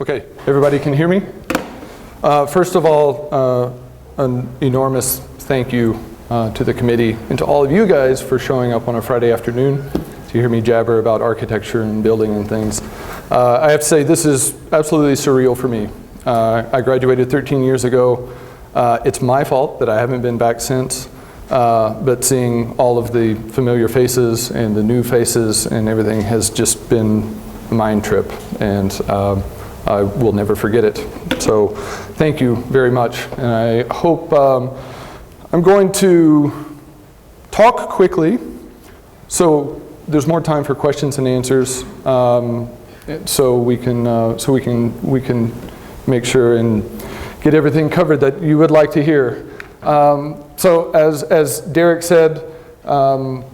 Okay, everybody can hear me? First of all, an enormous thank you to the committee and to all of you guys for showing up on a Friday afternoon to hear me jabber about architecture and building and things. I have to say, this is absolutely surreal for me. I graduated 13 years ago. It's my fault that I haven't been back since, but seeing all of the familiar faces and the new faces and everything has just been a mind trip, and I will never forget it. So thank you very much, and I hope I'm going to talk quickly so there's more time for questions and answers, so we can make sure and get everything covered that you would like to hear. So as Derek said, I'm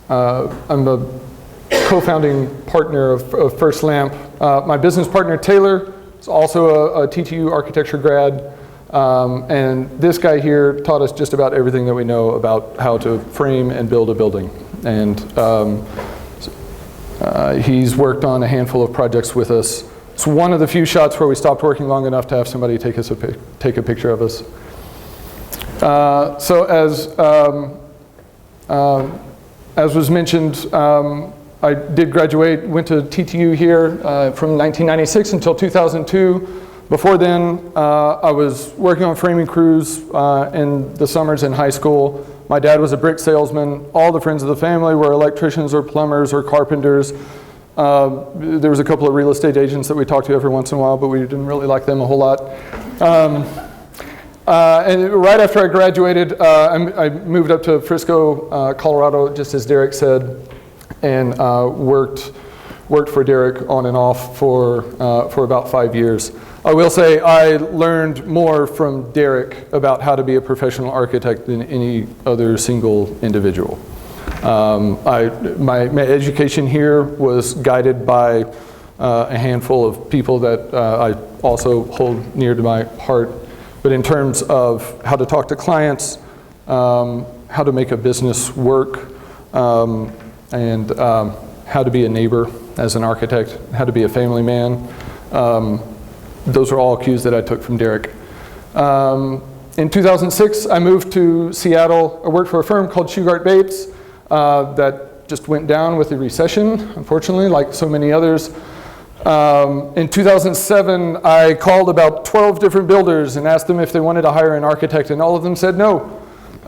a co-founding partner of First Lamp. My business partner Taylor is also a TTU architecture grad, and this guy here taught us just about everything that we know about how to frame and build a building. And he's worked on a handful of projects with us. It's one of the few shots where we stopped working long enough to have somebody take a picture of us. So as was mentioned, I did graduate, went to TTU here from 1996 until 2002. Before then, I was working on framing crews in the summers in high school. My dad was a brick salesman. All the friends of the family were electricians or plumbers or carpenters. There was a couple of real estate agents that we talked to every once in a while, but we didn't really like them a whole lot. And right after I graduated, I moved up to Frisco, Colorado, just as Derek said, and worked for Derek on and off for about 5 years. I will say I learned more from Derek about how to be a professional architect than any other single individual. My education here was guided by a handful of people that I also hold near to my heart. But in terms of how to talk to clients, how to make a business work, and how to be a neighbor as an architect, how to be a family man, those are all cues that I took from Derek. In 2006, I moved to Seattle. I worked for a firm called Shugart Bates that just went down with the recession, unfortunately, like so many others. In 2007, I called about 12 different builders and asked them if they wanted to hire an architect, and all of them said no.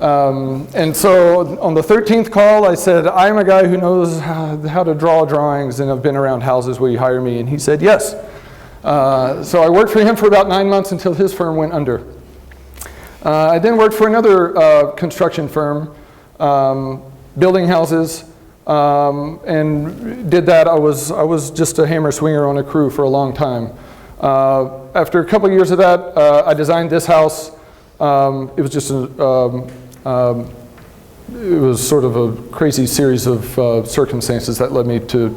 And so on the 13th call, I said, I'm a guy who knows how to draw drawings, and I've been around houses, will you hire me? And he said yes. So I worked for him for about 9 months until his firm went under. I then worked for another construction firm, building houses, and did that. I was just a hammer swinger on a crew for a long time. After a couple of years of that, I designed this house. It was just it was sort of a crazy series of circumstances that led me to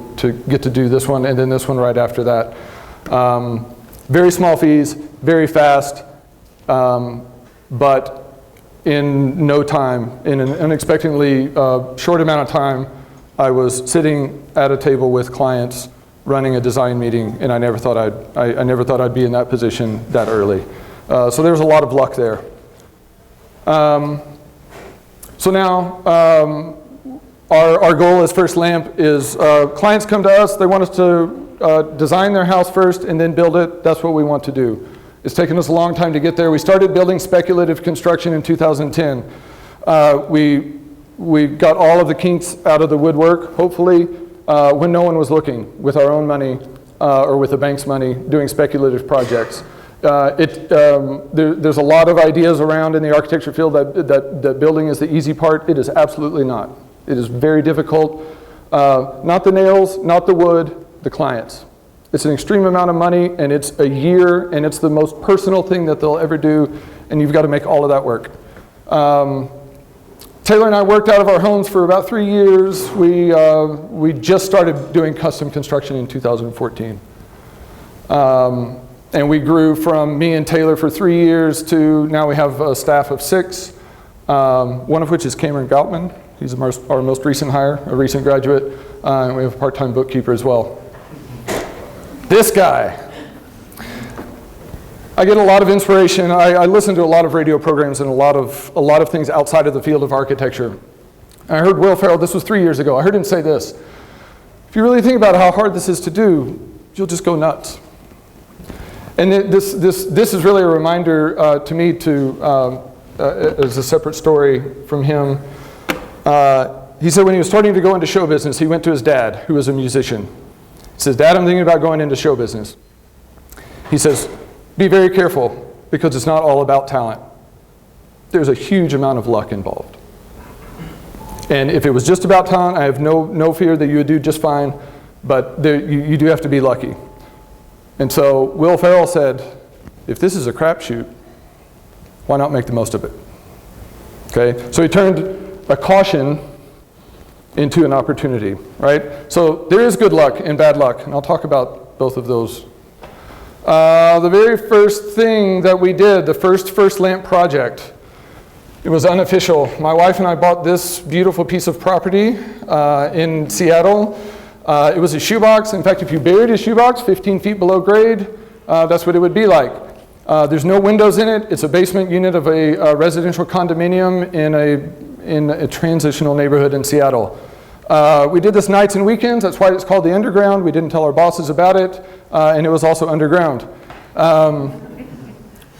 get to do this one and then this one right after that. Very small fees, very fast, but in no time, in an unexpectedly short amount of time, I was sitting at a table with clients running a design meeting, and I never thought I'd be in that position that early. So there was a lot of luck there. So now our goal as First Lamp is clients come to us, they want us to design their house first and then build it. That's what we want to do. It's taken us a long time to get there. We started building speculative construction in 2010. We got all of the kinks out of the woodwork, hopefully, when no one was looking, with our own money or with the bank's money, doing speculative projects. There's a lot of ideas around in the architecture field that building is the easy part. It is absolutely not. It is very difficult. Not the nails, not the wood, the clients. It's an extreme amount of money, and it's a year, and it's the most personal thing that they'll ever do, and you've got to make all of that work. Taylor and I worked out of our homes for about 3 years. We just started doing custom construction in 2014. And we grew from me and Taylor for 3 years to now we have a staff of 6, one of which is Cameron Goutman. He's our most recent hire, a recent graduate, and we have a part-time bookkeeper as well. This guy, I get a lot of inspiration. I listen to a lot of radio programs and a lot of things outside of the field of architecture. I heard Will Ferrell, this was 3 years ago, I heard him say this: if you really think about how hard this is to do, you'll just go nuts. And this is really a reminder to me as a separate story from him. He said when he was starting to go into show business, he went to his dad, who was a musician. He says, "Dad, I'm thinking about going into show business." He says, "Be very careful, because it's not all about talent. There's a huge amount of luck involved. And if it was just about talent, I have no fear that you would do just fine, but you do have to be lucky." And so Will Ferrell said, if this is a crapshoot, why not make the most of it? Okay, so he turned a caution into an opportunity, right? So there is good luck and bad luck, and I'll talk about both of those. The very first thing that we did, the first lamp project, it was unofficial. My wife and I bought this beautiful piece of property in Seattle. It was a shoebox. In fact, if you buried a shoebox 15 feet below grade, that's what it would be like. There's no windows in it. It's a basement unit of a residential condominium in a transitional neighborhood in Seattle. We did this nights and weekends. That's why it's called the underground. We didn't tell our bosses about it, and it was also underground.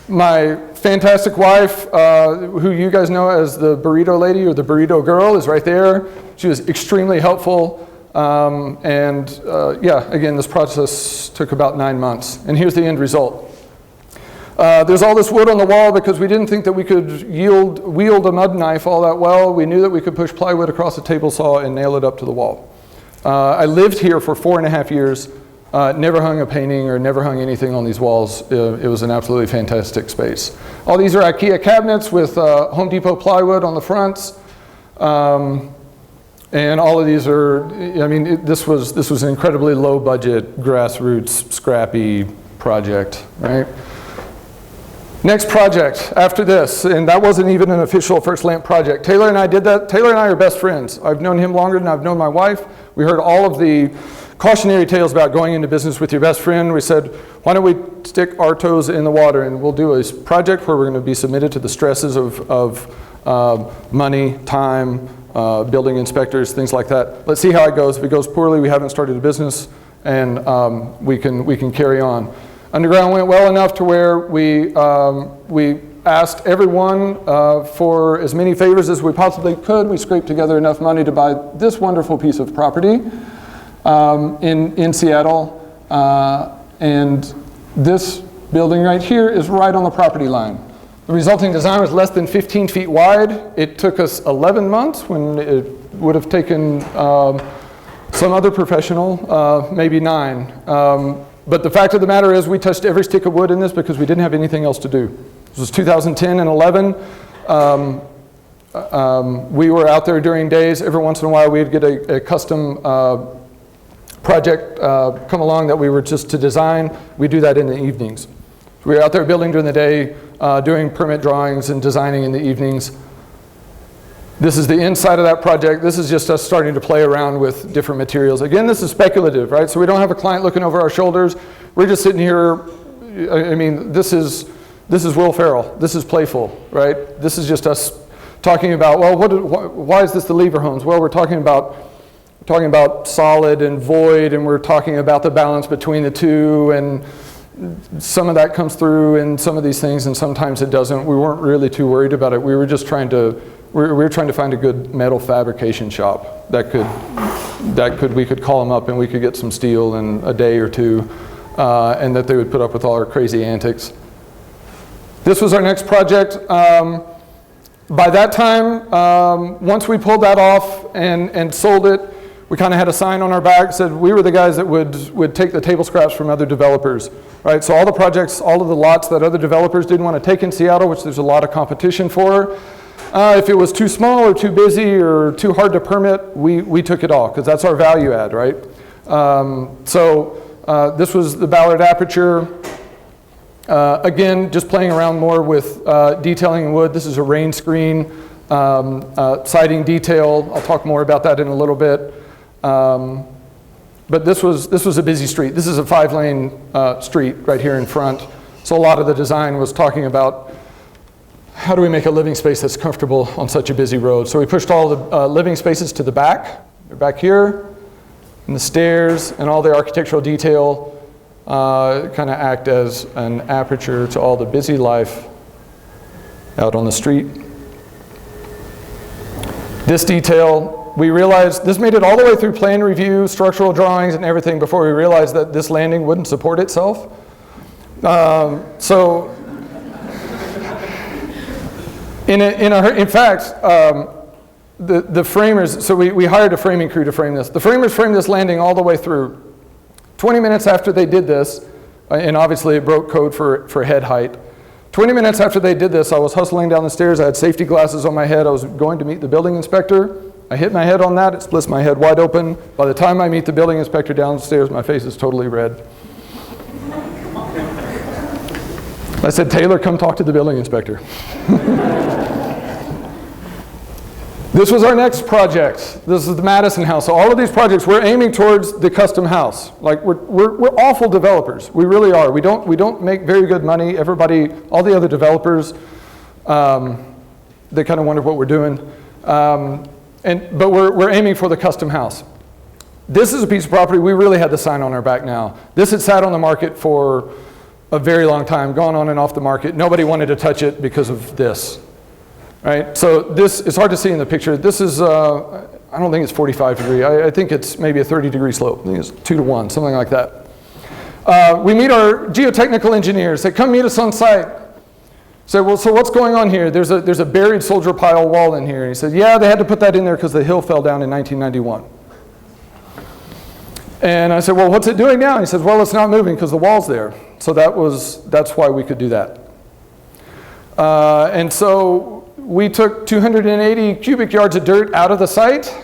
My fantastic wife, who you guys know as the burrito lady or the burrito girl, is right there. She was extremely helpful. Yeah, again, this process took about 9 months. And here's the end result. There's all this wood on the wall because we didn't think that we could wield a mud knife all that well. We knew that we could push plywood across a table saw and nail it up to the wall. I lived here for 4.5 years, never hung a painting or never hung anything on these walls. It was an absolutely fantastic space. All these are IKEA cabinets with Home Depot plywood on the fronts. And all of these are, I mean, this was an incredibly low budget, grassroots, scrappy project, right? Next project after this, and that wasn't even an official first lamp project. Taylor and I did that. Taylor and I are best friends. I've known him longer than I've known my wife. We heard all of the cautionary tales about going into business with your best friend. We said, why don't we stick our toes in the water and we'll do a project where we're going to be submitted to the stresses of money, time, building inspectors, things like that. Let's see how it goes. If it goes poorly, we haven't started a business, and we can carry on. Underground went well enough to where we asked everyone for as many favors as we possibly could. We scraped together enough money to buy this wonderful piece of property in Seattle, and this building right here is right on the property line. The resulting design was less than 15 feet wide. It took us 11 months when it would have taken some other professional, maybe 9. But the fact of the matter is we touched every stick of wood in this because we didn't have anything else to do. This was 2010 and 11. We were out there during days. Every once in a while we'd get a custom project come along that we were just to design. We do that in the evenings. We were out there building during the day, doing permit drawings and designing in the evenings. This is the inside of that project. This is just us starting to play around with different materials. Again, this is speculative, right? So we don't have a client looking over our shoulders. We're just sitting here. I mean, this is Will Ferrell. This is playful, right? This is just us talking about, well, why is this the lever homes? Well, we're talking about solid and void, and we're talking about the balance between the two, and some of that comes through in some of these things, and sometimes it doesn't. We weren't really too worried about it. We were just trying to find a good metal fabrication shop we could call them up and we could get some steel in a day or two, and that they would put up with all our crazy antics. This was our next project. By that time, once we pulled that off and sold it, we kind of had a sign on our back that said we were the guys that would take the table scraps from other developers, right? So all the projects, all of the lots that other developers didn't want to take in Seattle, which there's a lot of competition for, if it was too small or too busy or too hard to permit, we took it all because that's our value add, right? This was the Ballard Aperture. Again, just playing around more with detailing in wood. This is a rain screen, siding detail. I'll talk more about that in a little bit. But this was a busy street. This is a 5-lane street right here in front. So a lot of the design was talking about how do we make a living space that's comfortable on such a busy road. So we pushed all the living spaces to the back. They're back here, and the stairs and all the architectural detail kind of act as an aperture to all the busy life out on the street. This detail, we realized, this made it all the way through plan review, structural drawings, and everything before we realized that this landing wouldn't support itself. In fact, the framers, so we hired a framing crew to frame this. The framers framed this landing all the way through. 20 minutes after they did this, and obviously it broke code for head height. 20 minutes after they did this, I was hustling down the stairs. I had safety glasses on my head. I was going to meet the building inspector. I hit my head on that. It splits my head wide open. By the time I meet the building inspector downstairs, my face is totally red. I said, Taylor, come talk to the building inspector. This was our next project. This is the Madison House. So all of these projects, we're aiming towards the custom house. Like we're awful developers. We really are. We don't make very good money. Everybody, all the other developers, they kind of wonder what we're doing. But we're aiming for the custom house. This is a piece of property we really had the sign on our back now. This had sat on the market for a very long time, gone on and off the market. Nobody wanted to touch it because of this. Right? So this, it's hard to see in the picture. This is, I don't think it's 45 degree. I think it's maybe a 30 degree slope. I think it's 2 to 1, something like that. We meet our geotechnical engineers. They come meet us on site. Say, well, so what's going on here? There's a buried soldier pile wall in here. And he said, yeah, they had to put that in there because the hill fell down in 1991. And I said, well, what's it doing now? And he says, well, it's not moving because the wall's there. So that's why we could do that. And so we took 280 cubic yards of dirt out of the site.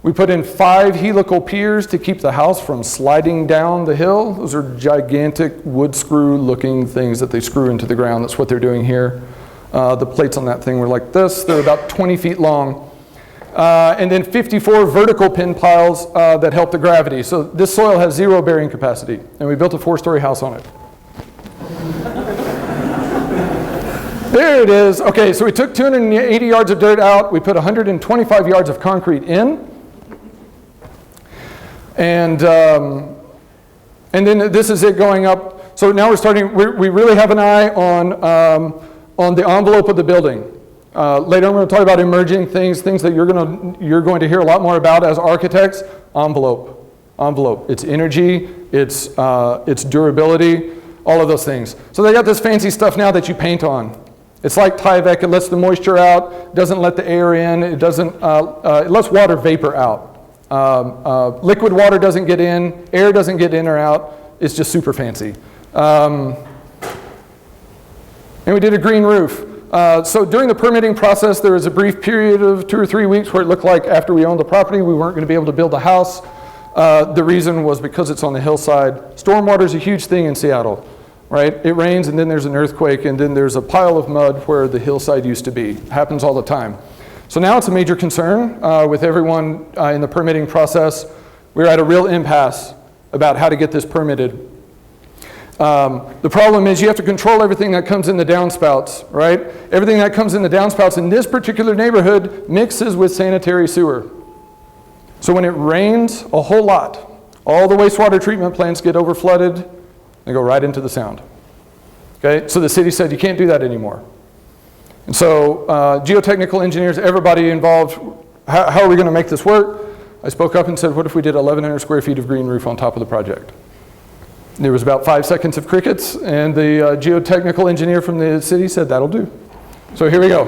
We put in 5 helical piers to keep the house from sliding down the hill. Those are gigantic wood screw looking things that they screw into the ground. That's what they're doing here. The plates on that thing were like this. They're about 20 feet long. And then 54 vertical pin piles that help the gravity. So this soil has 0 bearing capacity. And we built a 4-story house on it. There it is. Okay, so we took 280 yards of dirt out. We put 125 yards of concrete in. And then this is it going up. So now we're starting, we really have an eye on the envelope of the building. Later I'm going to talk about emerging things that you're going to hear a lot more about as architects. Envelope. It's energy, it's durability, all of those things. So they got this fancy stuff now that you paint on. It's like Tyvek. It lets the moisture out, doesn't let the air in, it lets water vapor out. Liquid water doesn't get in, air doesn't get in or out. It's just super fancy. And we did a green roof. So during the permitting process, there was a brief period of 2 or 3 weeks where it looked like after we owned the property, we weren't going to be able to build a house. The reason was because it's on the hillside. Stormwater is a huge thing in Seattle. Right? It rains and then there's an earthquake and then there's a pile of mud where the hillside used to be. It happens all the time. So now it's a major concern with everyone in the permitting process. We're at a real impasse about how to get this permitted. The problem is you have to control everything that comes in the downspouts, right? Everything that comes in the downspouts in this particular neighborhood mixes with sanitary sewer. So when it rains a whole lot, all the wastewater treatment plants get overflooded. They go right into the sound. Okay, so the city said you can't do that anymore. And so geotechnical engineers, everybody involved, how are we going to make this work? I spoke up and said, what if we did 1,100 square feet of green roof on top of the project? There was about 5 seconds of crickets, and the geotechnical engineer from the city said, that'll do. So here we go.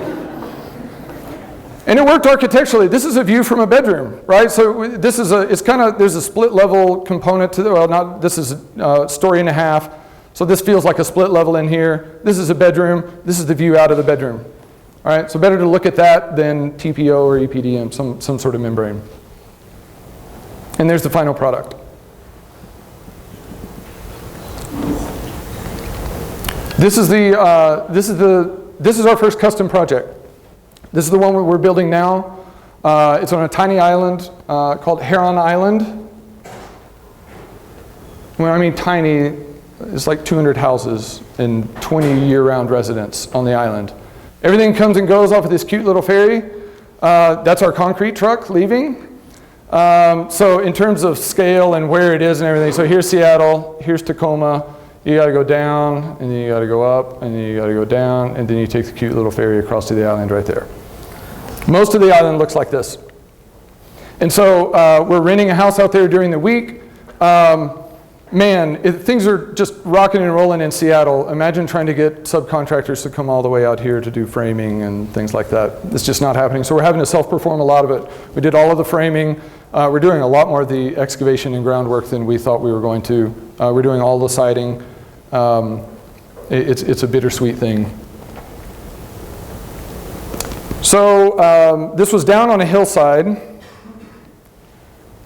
And it worked architecturally. This is a view from a bedroom, right? So this is there's a split level component to this is a story and a half. So this feels like a split level in here. This is a bedroom. This is the view out of the bedroom. All right, so better to look at that than TPO or EPDM, some sort of membrane. And there's the final product. This is our first custom project. This is the one we're building now. It's on a tiny island called Heron Island. When I mean tiny, it's like 200 houses and 20 year-round residents on the island. Everything comes and goes off of this cute little ferry. That's our concrete truck leaving. So in terms of scale and where it is and everything, so here's Seattle, here's Tacoma. You got to go down, and then you got to go up, and then you got to go down, and then you take the cute little ferry across to the island right there. Most of the island looks like this. And so we're renting a house out there during the week. Things are just rocking and rolling in Seattle. Imagine trying to get subcontractors to come all the way out here to do framing and things like that. It's just not happening. So we're having to self-perform a lot of it. We did all of the framing. We're doing a lot more of the excavation and groundwork than we thought we were going to. We're doing all the siding. It's a bittersweet thing. So this was down on a hillside.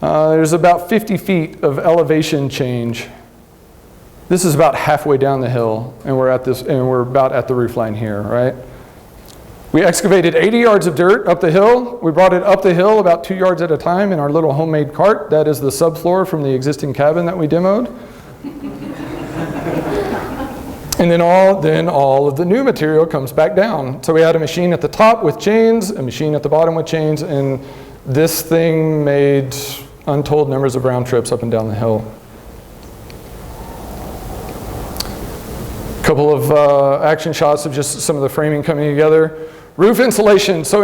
There's about 50 feet of elevation change. This is about halfway down the hill, and we're about at the roof line here, right? We excavated 80 yards of dirt up the hill. We brought it up the hill about 2 yards at a time in our little homemade cart. That is the subfloor from the existing cabin that we demoed. And then all of the new material comes back down. So we had a machine at the top with chains, a machine at the bottom with chains, and this thing made untold numbers of round trips up and down the hill. A couple of action shots of just some of the framing coming together. Roof insulation. So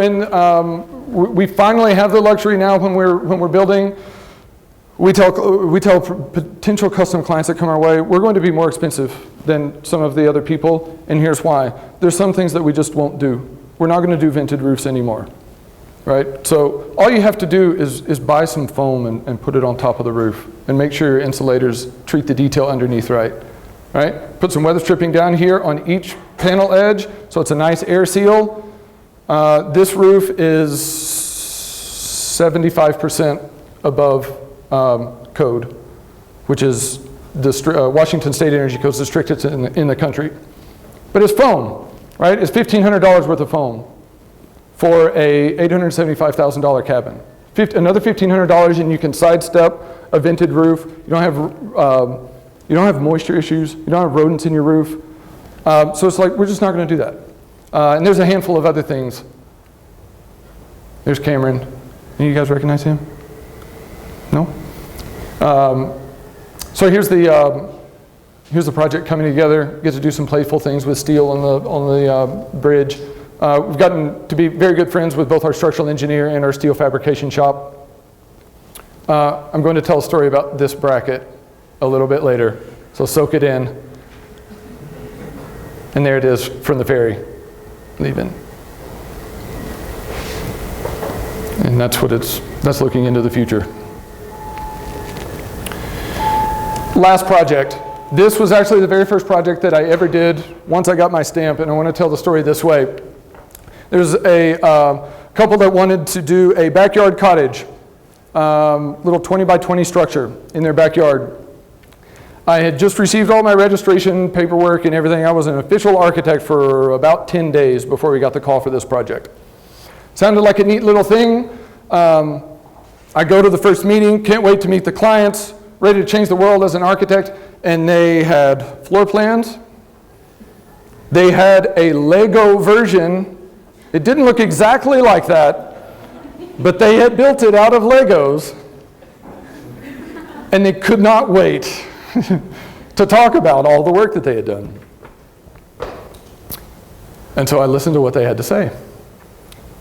we finally have the luxury now when we're building. We tell potential custom clients that come our way, we're going to be more expensive than some of the other people, and here's why. There's some things that we just won't do. We're not going to do vented roofs anymore, right? So all you have to do is buy some foam and put it on top of the roof, and make sure your insulators treat the detail underneath right? Put some weather stripping down here on each panel edge, so it's a nice air seal. This roof is 75% above code, which is the Washington State Energy Code is the strictest in the country. But it's foam, right? It's $1,500 worth of foam for a $875,000 cabin. Another $1,500 and you can sidestep a vented roof. You don't have moisture issues. You don't have rodents in your roof. So it's like, we're just not going to do that. And there's a handful of other things. There's Cameron. You guys recognize him? No? So here's the project coming together. Get to do some playful things with steel on the bridge. We've gotten to be very good friends with both our structural engineer and our steel fabrication shop. I'm going to tell a story about this bracket a little bit later, so soak it in. And there it is from the ferry, leaving. And that's looking into the future. Last project. This was actually the very first project that I ever did once I got my stamp, and I want to tell the story this way. There's a couple that wanted to do a backyard cottage, little 20 by 20 structure in their backyard. I had just received all my registration paperwork and everything. I was an official architect for about 10 days before we got the call for this project. Sounded like a neat little thing. I go to the first meeting, can't wait to meet the clients, ready to change the world as an architect, and they had floor plans. They had a Lego version. It didn't look exactly like that, but they had built it out of Legos, and they could not wait to talk about all the work that they had done. And so I listened to what they had to say.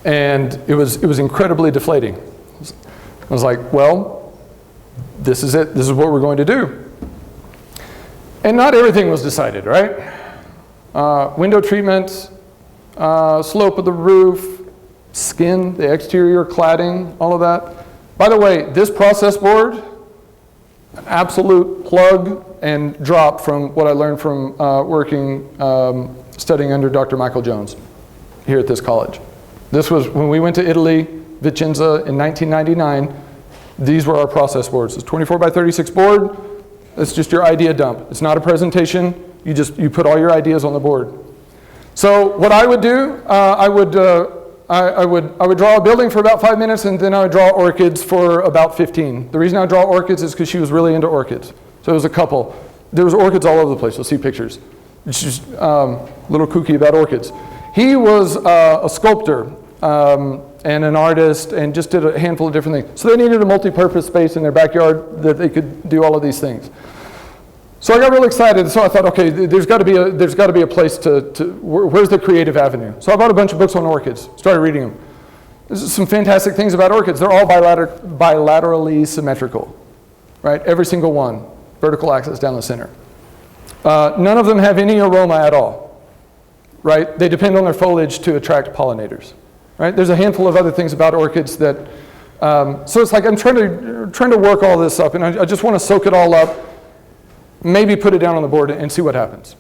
And it was incredibly deflating. I was like, well, this is it. This is what we're going to do. And not everything was decided, right? Window treatment, slope of the roof, skin, the exterior cladding, all of that. By the way, this process board, an absolute plug and drop from what I learned from studying under Dr. Michael Jones here at this college. This was when we went to Italy, Vicenza in 1999. These were our process boards. It's 24 by 36 board. It's just your idea dump. It's not a presentation. You put all your ideas on the board. So what I would do, I would draw a building for about 5 minutes, and then I would draw orchids for about 15. The reason I would draw orchids is because she was really into orchids. So it was a couple. There was orchids all over the place. You'll see pictures. It's just a little kooky about orchids. He was a sculptor and an artist and just did a handful of different things. So they needed a multi-purpose space in their backyard that they could do all of these things. So I got really excited. So I thought, okay, there's got to be a place where's the creative avenue? So I bought a bunch of books on orchids, started reading them. There's some fantastic things about orchids. They're all bilaterally symmetrical, right? Every single one, vertical axis down the center. None of them have any aroma at all, right? They depend on their foliage to attract pollinators, right? There's a handful of other things about orchids that, so it's like I'm trying to work all this up, and I just want to soak it all up, maybe put it down on the board and see what happens.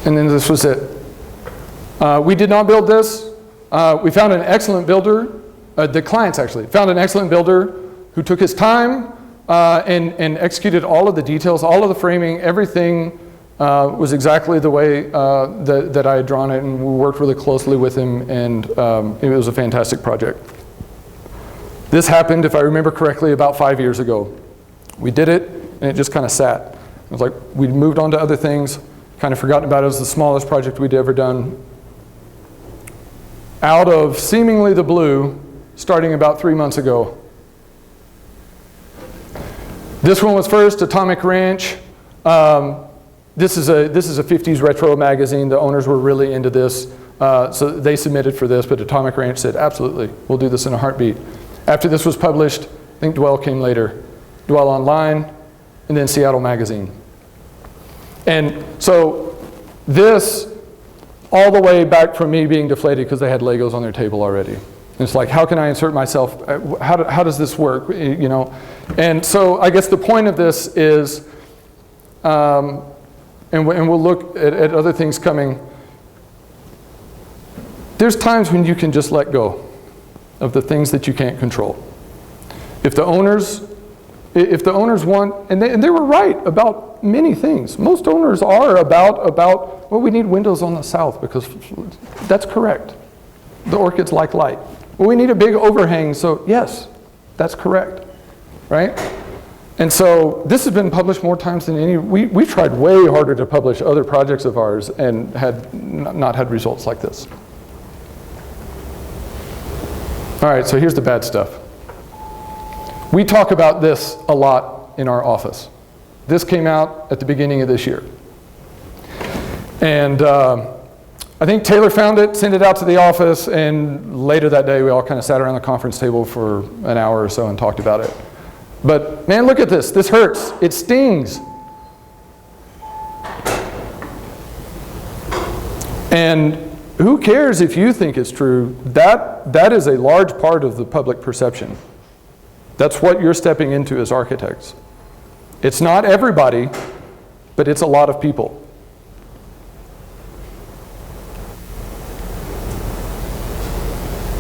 And then this was it. We did not build this. We found an excellent builder. The clients actually found an excellent builder who took his time and executed all of the details, all of the framing, everything was exactly the way that I had drawn it, and we worked really closely with him, and it was a fantastic project. This happened, if I remember correctly, about 5 years ago. We did it, and it just kind of sat. It was like we moved on to other things, kind of forgotten about it. It was the smallest project we'd ever done. Out of seemingly the blue, starting about 3 months ago. This one was first, Atomic Ranch. This is a 50s retro magazine. The owners were really into this, so they submitted for this, but Atomic Ranch said, absolutely, we'll do this in a heartbeat. After this was published, I think Dwell came later. Dwell Online, and then Seattle Magazine. And so this, all the way back from me being deflated because they had Legos on their table already. And it's like, how can I insert myself? How does this work? You know? And so I guess the point of this is, and we'll look at other things coming. There's times when you can just let go of the things that you can't control. If the owners want, and they were right about many things. Most owners are about, well, we need windows on the south because that's correct. The orchids like light. Well, we need a big overhang, so yes, that's correct, right? And so this has been published more times than any. We've tried way harder to publish other projects of ours and had not had results like this. All right, so here's the bad stuff. We talk about this a lot in our office. This came out at the beginning of this year. And I think Taylor found it, sent it out to the office, and later that day we all kind of sat around the conference table for an hour or so and talked about it. But man, look at this. This hurts. It stings. And who cares if you think it's true? That is a large part of the public perception. That's what you're stepping into as architects. It's not everybody, but it's a lot of people.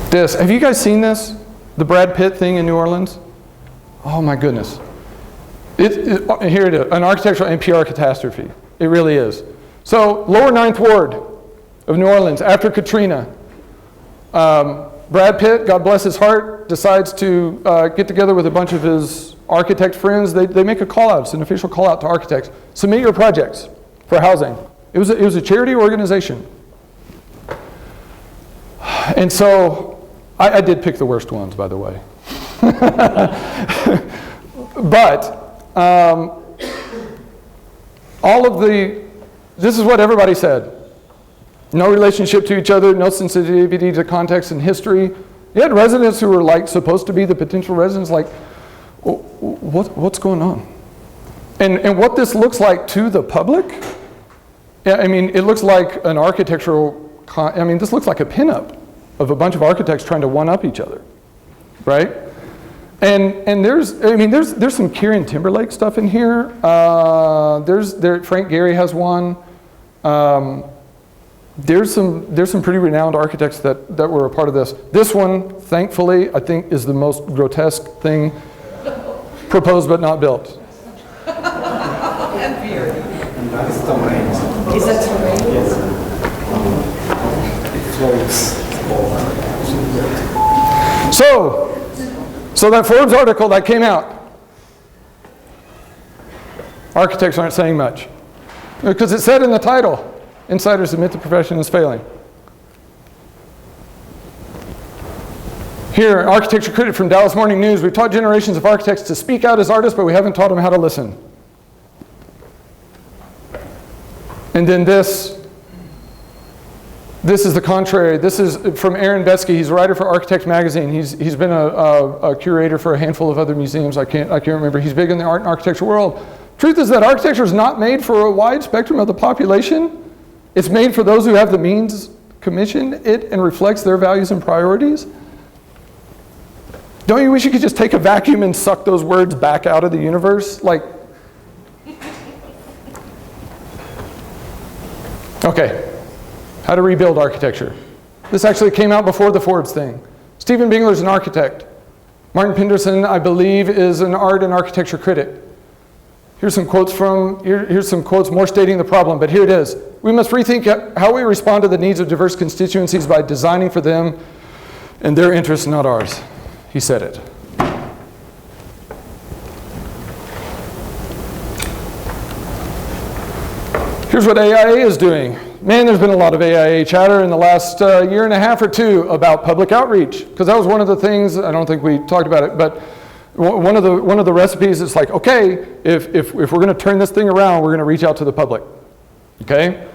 This, have you guys seen this? The Brad Pitt thing in New Orleans? Oh my goodness. Here it is, an architectural NPR catastrophe. It really is. So, lower 9th Ward of New Orleans, after Katrina, Brad Pitt, God bless his heart, decides to get together with a bunch of his architect friends. They make a call out. It's an official call out to architects. Submit your projects for housing. It was a charity organization. And so I did pick the worst ones, by the way. But this is what everybody said. No relationship to each other, no sensitivity to context and history. You had residents who were like supposed to be the potential residents, like, what's going on? And what this looks like to the public, I mean, it looks like an architectural, this looks like a pinup of a bunch of architects trying to one-up each other, right? And there's some Kieran Timberlake stuff in here. Frank Gehry has one. There's some pretty renowned architects that were a part of this. This one, thankfully, I think is the most grotesque thing proposed but not built. And beer. Is that terrain? Yes. It floats. So that Forbes article that came out, Architects aren't saying much. Because it said in the title, insiders admit the profession is failing. Here, architecture critic from Dallas Morning News, we've taught generations of architects to speak out as artists, but we haven't taught them how to listen. And then this is the contrary. This is from Aaron Betsky. He's a writer for Architect Magazine. He's been a curator for a handful of other museums. I can't remember. He's big in the art and architecture world. Truth is that architecture is not made for a wide spectrum of the population. It's made for those who have the means to commission it and reflects their values and priorities. Don't you wish you could just take a vacuum and suck those words back out of the universe? Like, okay. How to rebuild architecture. This actually came out before the Forbes thing. Stephen Bingler's an architect. Martin Penderson, I believe, is an art and architecture critic. Here's some quotes more stating the problem, but here it is. We must rethink how we respond to the needs of diverse constituencies by designing for them and their interests, not ours. He said it. Here's what AIA is doing. Man, there's been a lot of AIA chatter in the last year and a half or two about public outreach, because that was one of the things, I don't think we talked about it, but one of the recipes is like, okay, if we're going to turn this thing around, we're going to reach out to the public, okay?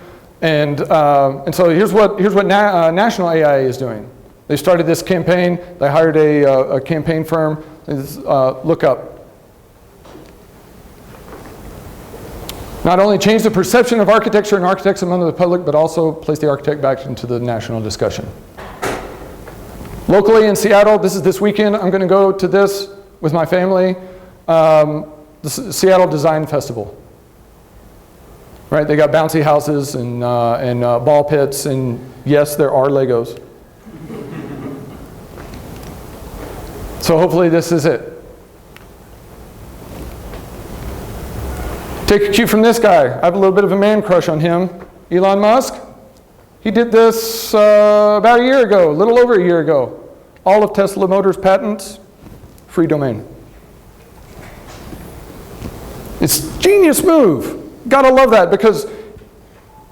And so here's what National AIA is doing. They started this campaign. They hired a campaign firm. Look up. Not only change the perception of architecture and architects among the public, but also place the architect back into the national discussion. Locally in Seattle, this weekend, I'm going to go to this with my family, the Seattle Design Festival. Right, they got bouncy houses and ball pits, and yes, there are Legos. So hopefully this is it. Take a cue from this guy. I have a little bit of a man crush on him. Elon Musk. He did this about a year ago, a little over a year ago. All of Tesla Motors' patents, free domain. It's a genius move. Gotta love that, because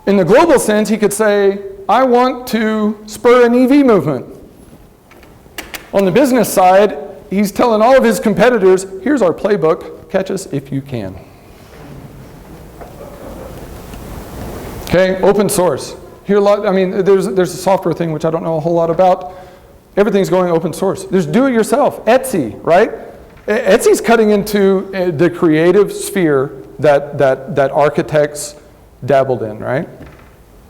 in the global sense, he could say, I want to spur an EV movement. On the business side, he's telling all of his competitors, here's our playbook, catch us if you can. Okay, open source. Here there's a software thing which I don't know a whole lot about. Everything's going open source. There's do-it-yourself, Etsy, right? Etsy's cutting into the creative sphere that architects dabbled in, right?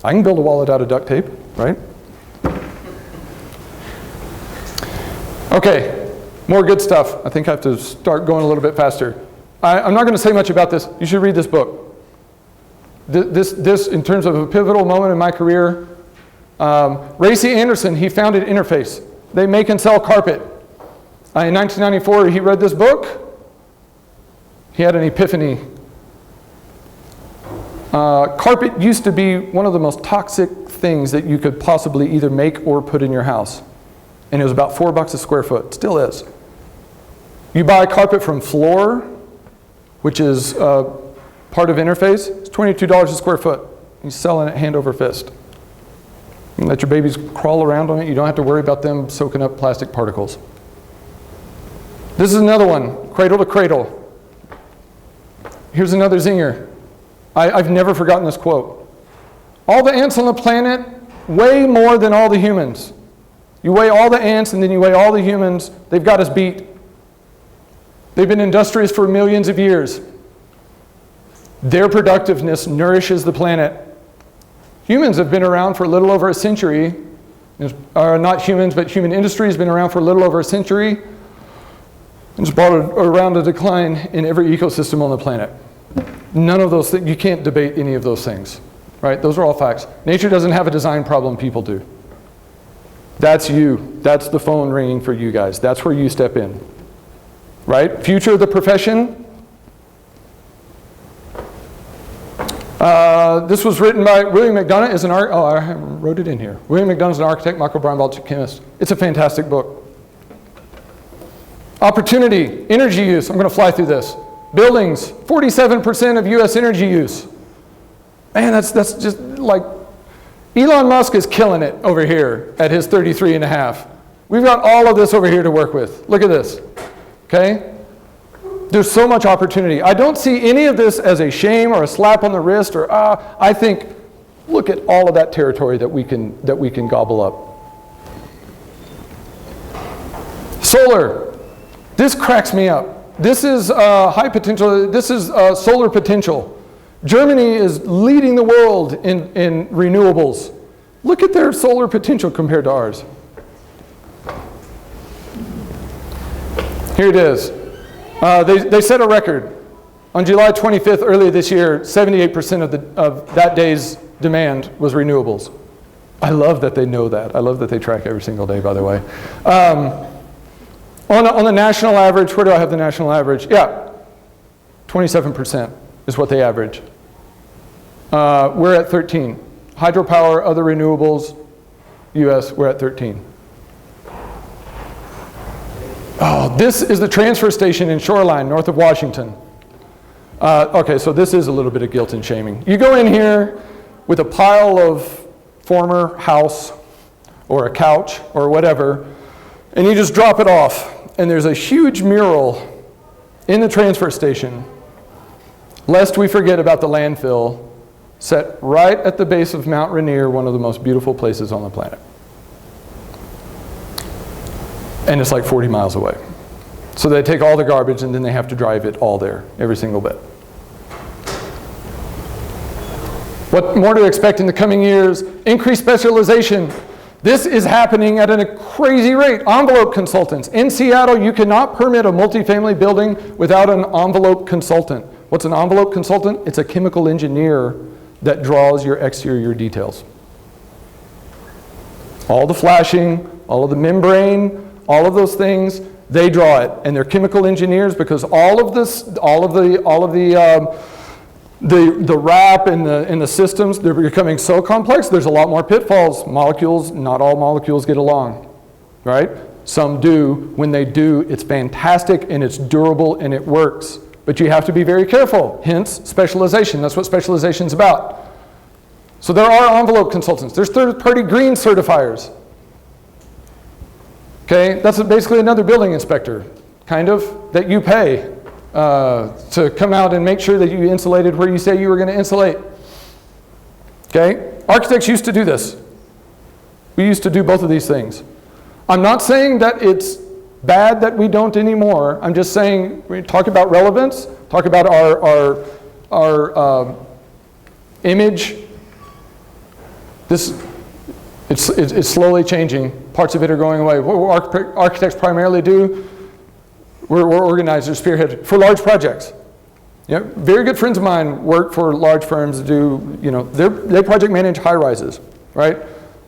I can build a wallet out of duct tape, right? Okay, more good stuff. I think I have to start going a little bit faster. I'm not going to say much about this. You should read this book. This in terms of a pivotal moment in my career, Racy Anderson, he founded Interface. They make and sell carpet. In 1994, he read this book. He had an epiphany. Carpet used to be one of the most toxic things that you could possibly either make or put in your house. And it was about $4 a square foot. Still is. You buy carpet from Floor, which is part of Interface. It's $22 a square foot. You're selling it hand over fist. You can let your babies crawl around on it. You don't have to worry about them soaking up plastic particles. This is another one, Cradle to Cradle. Here's another zinger. I've never forgotten this quote. All the ants on the planet weigh more than all the humans. You weigh all the ants and then you weigh all the humans. They've got us beat. They've been industrious for millions of years. Their productiveness nourishes the planet. Humans have been around for a little over a century. Not humans, but human industry has been around for a little over a century. And it's brought around a decline in every ecosystem on the planet. None of those things, you can't debate any of those things, right? Those are all facts. Nature doesn't have a design problem, people do. That's you. That's the phone ringing for you guys. That's where you step in, right? Future of the profession. This was written by William McDonough. Is an I wrote it in here. William McDonough is an architect, Michael Brownbald's a chemist. It's a fantastic book. Opportunity, energy use. I'm going to fly through this. Buildings, 47% of US energy use. Man, that's just like, Elon Musk is killing it over here at his 33.5. We've got all of this over here to work with. Look at this, okay? There's so much opportunity. I don't see any of this as a shame or a slap on the wrist or, I think, look at all of that territory that we can gobble up. Solar, this cracks me up. This is high potential, this is solar potential. Germany is leading the world in renewables. Look at their solar potential compared to ours. Here it is. They set a record. On July 25th, earlier this year, 78% of that day's demand was renewables. I love that they know that. I love that they track every single day, by the way. On the national average, where do I have the national average? Yeah, 27% is what they average. We're at 13. Hydropower, other renewables, US, we're at 13. Oh, this is the transfer station in Shoreline, north of Washington. Okay, so this is a little bit of guilt and shaming. You go in here with a pile of former house or a couch or whatever, and you just drop it off, and there's a huge mural in the transfer station, lest we forget about the landfill, set right at the base of Mount Rainier, one of the most beautiful places on the planet. And it's like 40 miles away. So they take all the garbage and then they have to drive it all there, every single bit. What more to expect in the coming years? Increased specialization. This is happening at a crazy rate. Envelope consultants. In Seattle, you cannot permit a multifamily building without an envelope consultant. What's an envelope consultant? It's a chemical engineer that draws your exterior details. All the flashing, all of the membrane, all of those things, they draw it, and they're chemical engineers because all of the wrap and the systems, they're becoming so complex. There's a lot more pitfalls. Molecules, not all molecules get along, right? Some do. When they do, it's fantastic and it's durable and it works. But you have to be very careful. Hence, specialization. That's what specialization is about. So there are envelope consultants. There's third-party green certifiers. Okay, that's basically another building inspector, kind of, that you pay to come out and make sure that you insulated where you say you were going to insulate. Okay, architects used to do this. We used to do both of these things. I'm not saying that it's bad that we don't anymore. I'm just saying, we talk about relevance, talk about our image. It's slowly changing. Parts of it are going away. What architects primarily do, we're organizers, spearhead for large projects. You know, very good friends of mine work for large firms that do, you know, they project manage high rises, right?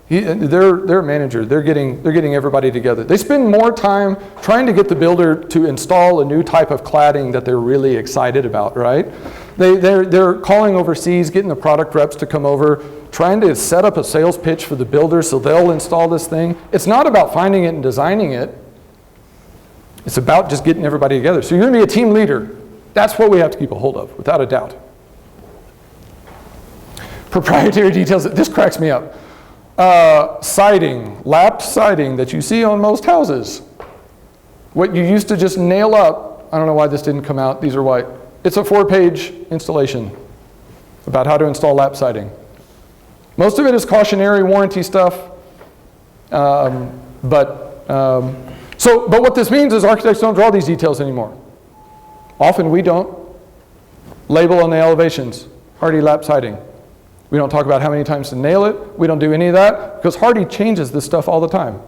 They're a manager. They're getting everybody together. They spend more time trying to get the builder to install a new type of cladding that they're really excited about, right? They're calling overseas, getting the product reps to come over, trying to set up a sales pitch for the builder so they'll install this thing. It's not about finding it and designing it. It's about just getting everybody together. So you're going to be a team leader. That's what we have to keep a hold of, without a doubt. Proprietary details. This cracks me up. Siding, lapped siding that you see on most houses. What you used to just nail up, I don't know why this didn't come out, these are white. It's a 4-page installation about how to install lap siding. Most of it is cautionary warranty stuff, but what this means is architects don't draw these details anymore. Often we don't. Label on the elevations, Hardy lap siding. We don't talk about how many times to nail it. We don't do any of that because Hardy changes this stuff all the time.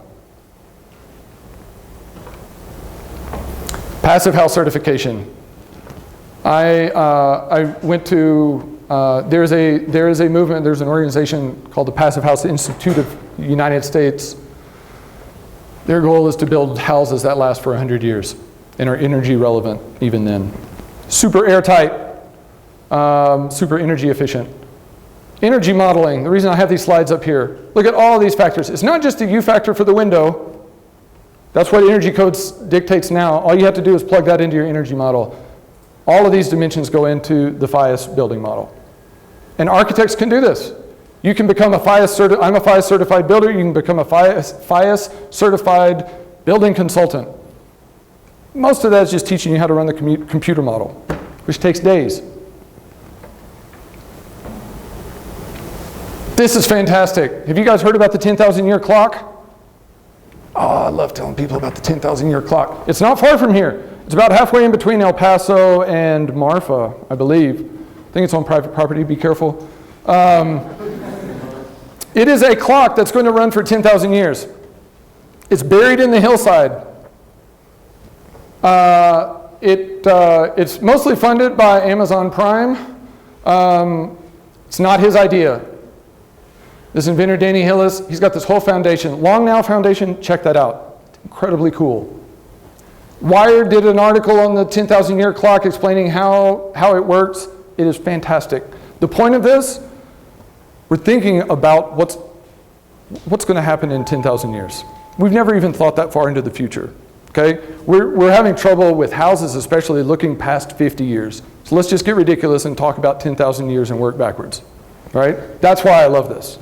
Passivhaus certification. I went to, there is a movement, there's an organization called the Passivhaus Institute of the United States. Their goal is to build houses that last for 100 years and are energy relevant even then. Super airtight, super energy efficient. Energy modeling, the reason I have these slides up here, look at all these factors. It's not just a U factor for the window. That's what energy codes dictates now. All you have to do is plug that into your energy model. All of these dimensions go into the FIAS building model. And architects can do this. You can become I'm a FIAS certified builder, you can become a FIAS certified building consultant. Most of that is just teaching you how to run the computer model, which takes days. This is fantastic. Have you guys heard about the 10,000 year clock? Oh, I love telling people about the 10,000 year clock. It's not far from here. It's about halfway in between El Paso and Marfa, I believe. I think it's on private property, be careful. It is a clock that's going to run for 10,000 years. It's buried in the hillside. It's mostly funded by Amazon Prime. It's not his idea. This inventor, Danny Hillis, he's got this whole foundation. Long Now Foundation, check that out. It's incredibly cool. Wired did an article on the 10,000 year clock explaining how it works. It is fantastic. The point of this, we're thinking about what's going to happen in 10,000 years. We've never even thought that far into the future. Okay? We're having trouble with houses, especially looking past 50 years. So let's just get ridiculous and talk about 10,000 years and work backwards. Right? That's why I love this.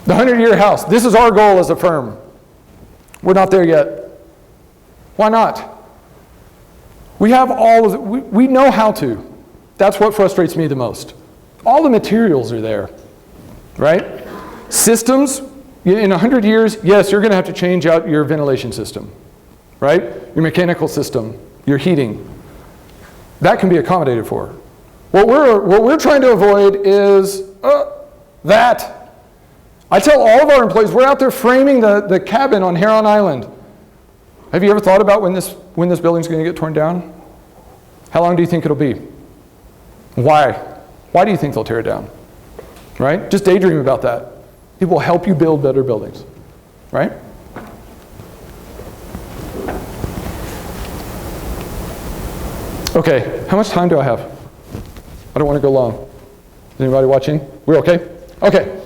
The 100-year house. This is our goal as a firm. We're not there yet. Why not? We have all of it. We know how to. That's what frustrates me the most. All the materials are there, right? Systems, in 100 years, yes, you're going to have to change out your ventilation system, right? Your mechanical system, your heating. That can be accommodated for. What we're trying to avoid is that. I tell all of our employees, we're out there framing the cabin on Heron Island. Have you ever thought about when this building's going to get torn down? How long do you think it'll be? Why? Why do you think they'll tear it down? Right? Just daydream about that. It will help you build better buildings. Right? Okay, how much time do I have? I don't want to go long. Is anybody watching? We're okay? Okay.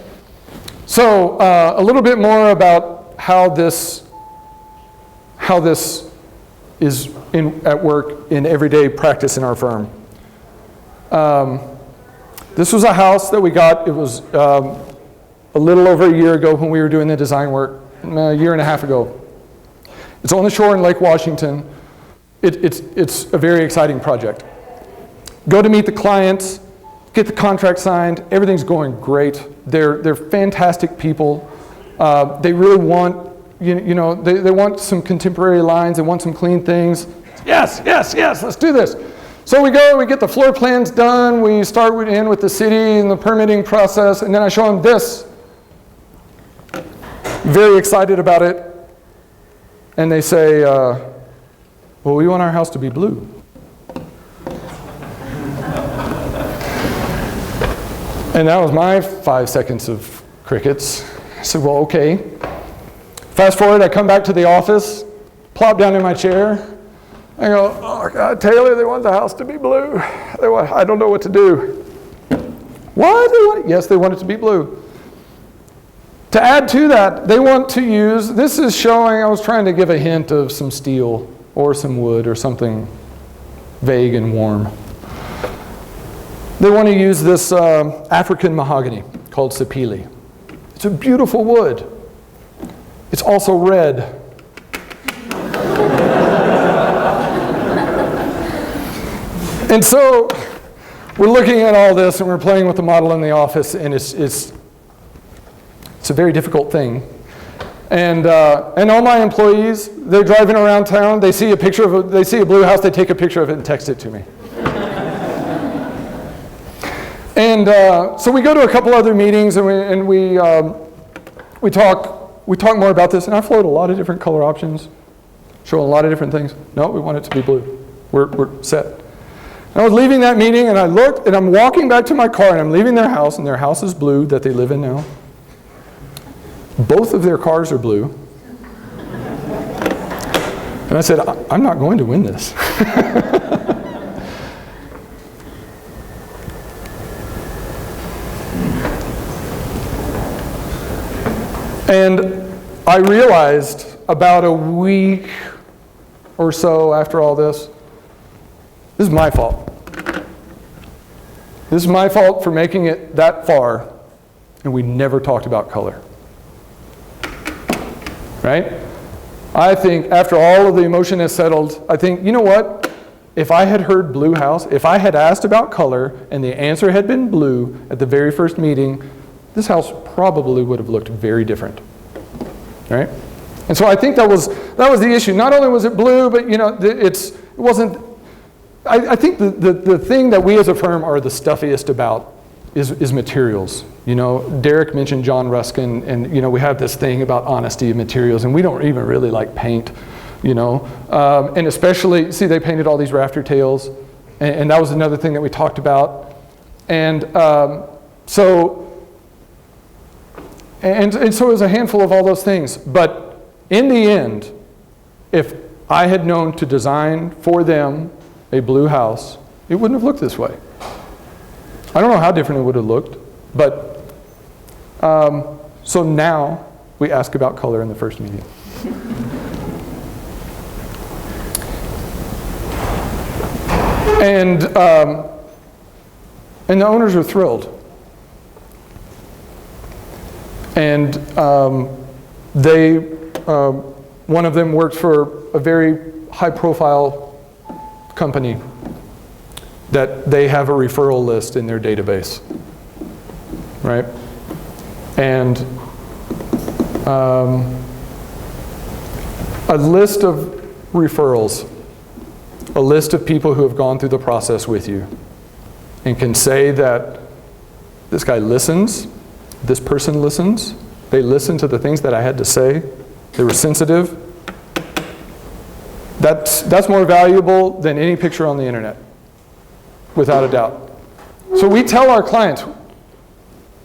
So a little bit more about how this is at work in everyday practice in our firm. This was a house that we got. It was a little over a year ago when we were doing the design work, a year and a half ago. It's on the shore in Lake Washington. It's a very exciting project. Go to meet the clients, get the contract signed. Everything's going great. They're fantastic people. They really want, they want some contemporary lines. They want some clean things. Yes, let's do this. So we go, we get the floor plans done. We start in with the city and the permitting process, and then I show them this. Very excited about it. And they say, well, we want our house to be blue. And that was my 5 seconds of crickets. I said, well, okay. Fast forward, I come back to the office, plop down in my chair. I go, oh God, Taylor, they want the house to be blue. I don't know what to do. What? Yes, they want it to be blue. To add to that, they want to use, this is showing, I was trying to give a hint of some steel or some wood or something vague and warm. They want to use this African mahogany called sapele. It's a beautiful wood. It's also red. And so we're looking at all this and we're playing with the model in the office, and it's a very difficult thing. And all my employees, they're driving around town, they see a picture of they see a blue house, they take a picture of it and text it to me. And so we go to a couple other meetings and we talk more about this, and I float a lot of different color options, show a lot of different things. No, we want it to be blue. We're set. And I was leaving that meeting, and I looked, and I'm walking back to my car, and I'm leaving their house, and their house is blue that they live in now. Both of their cars are blue. And I said, I'm not going to win this. And I realized about a week or so after all this, This is my fault. This is my fault for making it that far, and we never talked about color. Right? I think after all of the emotion has settled, I think, you know what? If I had heard blue house, if I had asked about color and the answer had been blue at the very first meeting, this house probably would have looked very different. Right? And so I think that was the issue. Not only was it blue, but you know, it wasn't. I think the thing that we as a firm are the stuffiest about is materials. You know, Derek mentioned John Ruskin, and you know, we have this thing about honesty of materials, and we don't even really like paint. You know, and especially, see, they painted all these rafter tails, and that was another thing that we talked about. And so it was a handful of all those things. But in the end, if I had known to design for them a blue house, it wouldn't have looked this way. I don't know how different it would have looked, but so now we ask about color in the first meeting. And the owners are thrilled. And they, one of them worked for a very high-profile company that they have a referral list in their database, right? And a list of referrals, a list of people who have gone through the process with you and can say that this guy listens, this person listens, they listened to the things that I had to say, they were sensitive. That's more valuable than any picture on the internet, without a doubt. So we tell our clients,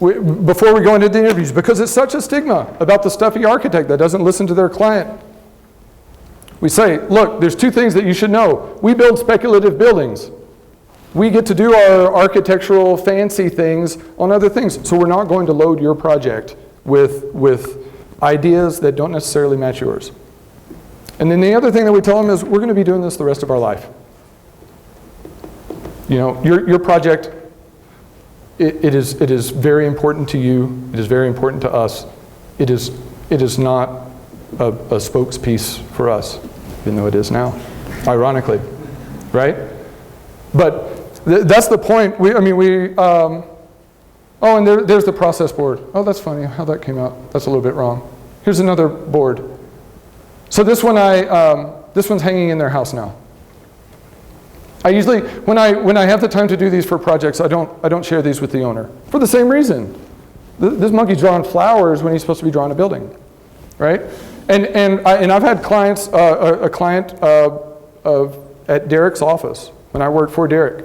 before we go into the interviews, because it's such a stigma about the stuffy architect that doesn't listen to their client. We say, look, there's two things that you should know. We build speculative buildings. We get to do our architectural fancy things on other things. So we're not going to load your project with ideas that don't necessarily match yours. And then the other thing that we tell them is, we're going to be doing this the rest of our life. You know, your project, it is very important to you. It is very important to us. It is not a spokespiece for us, even though it is now, ironically, right? But that's the point. Oh, and there's the process board. Oh, that's funny how that came out. That's a little bit wrong. Here's another board. So this one this one's hanging in their house now. I usually, when I have the time to do these for projects, I don't share these with the owner for the same reason. This monkey's drawing flowers when he's supposed to be drawing a building, right? And I've had clients, a client at Derek's office when I worked for Derek,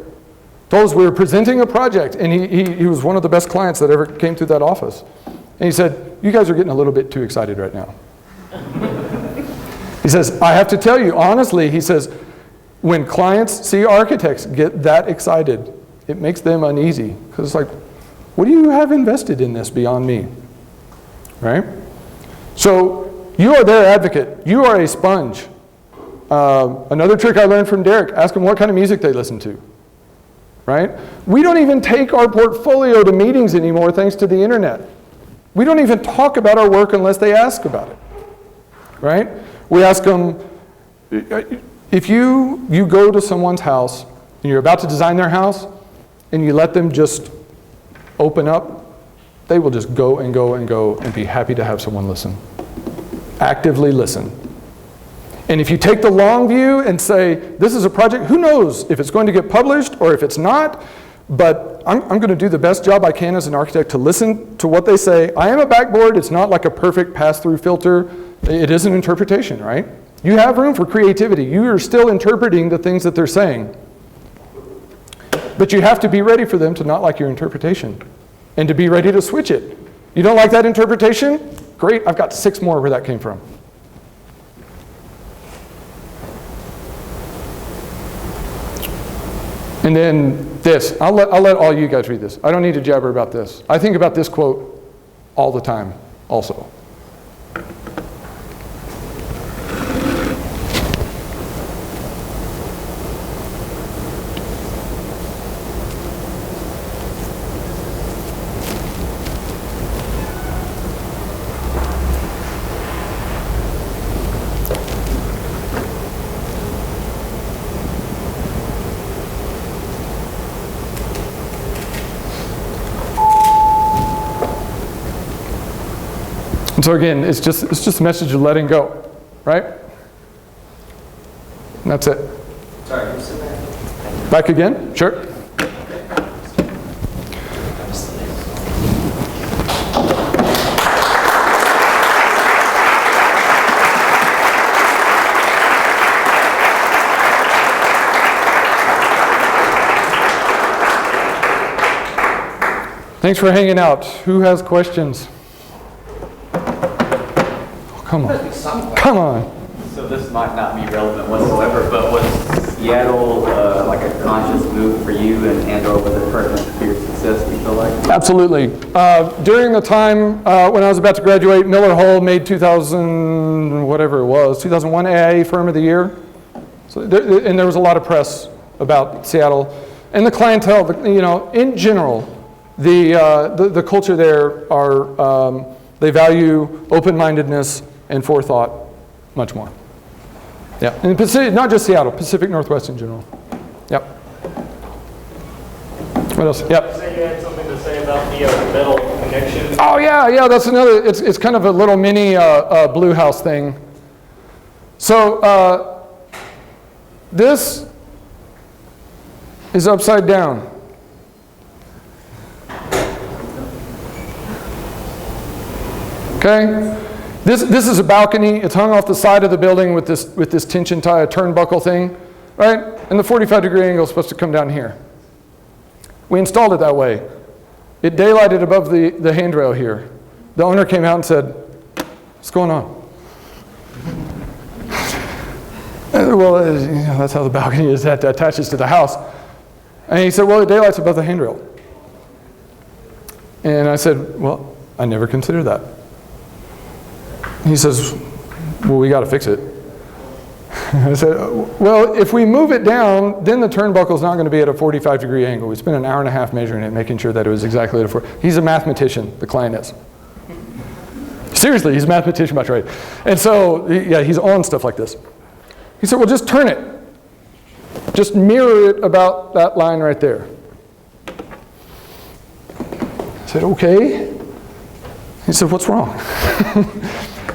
told us we were presenting a project, and he was one of the best clients that ever came through that office. And he said, "You guys are getting a little bit too excited right now." He says, "I have to tell you, honestly," he says, "when clients see architects get that excited, it makes them uneasy. Because it's like, what do you have invested in this beyond me?" Right? So you are their advocate. You are a sponge. Another trick I learned from Derek, ask them what kind of music they listen to. Right? We don't even take our portfolio to meetings anymore thanks to the internet. We don't even talk about our work unless they ask about it. Right? We ask them, if you go to someone's house and you're about to design their house and you let them just open up, they will just go and go and go and be happy to have someone listen. Actively listen. And if you take the long view and say, this is a project, who knows if it's going to get published or if it's not, but I'm going to do the best job I can as an architect to listen to what they say. I am a backboard. It's not like a perfect pass-through filter. It is an interpretation, right? You have room for creativity. You are still interpreting the things that they're saying. But you have to be ready for them to not like your interpretation and to be ready to switch it. You don't like that interpretation? Great, I've got 6 more where that came from. And then this, I'll let all you guys read this. I don't need to jabber about this. I think about this quote all the time also. so again, it's just a message of letting go, right? And that's it. Sorry, can you sit back? Back again? Sure. Thanks for hanging out. Who has questions? Oh, come on. Come on. So this might not be relevant whatsoever, but was Seattle like a conscious move for you and/or was it pertinent to your success, do you feel like? Absolutely. During the time when I was about to graduate, Miller Hull made 2001 AIA Firm of the Year. So and there was a lot of press about Seattle. And the clientele, in general, the culture there they value open-mindedness and forethought much more. Yeah, and Pacific, not just Seattle, Pacific Northwest in general. Yep. What else? Yep. So you had something to say about the metal connection? Oh yeah, that's another. It's kind of a little mini blue house thing. So this is upside down. Okay, this is a balcony. It's hung off the side of the building with this tension tie, a turnbuckle thing, right? And the 45-degree angle is supposed to come down here. We installed it that way. It daylighted above the handrail here. The owner came out and said, "What's going on?" Well, that's how the balcony is. That attaches to the house. And he said, "Well, it daylights above the handrail." And I said, "Well, I never considered that." He says, "Well, we got to fix it." I said, "Well, if we move it down, then the turnbuckle's not going to be at a 45-degree angle." We spent an hour and a half measuring it, making sure that it was exactly at a 4. He's a mathematician, the client is. Seriously, he's a mathematician by trade. And so, yeah, he's on stuff like this. He said, "Well, just turn it. Just mirror it about that line right there." I said, "Okay." He said, "What's wrong?"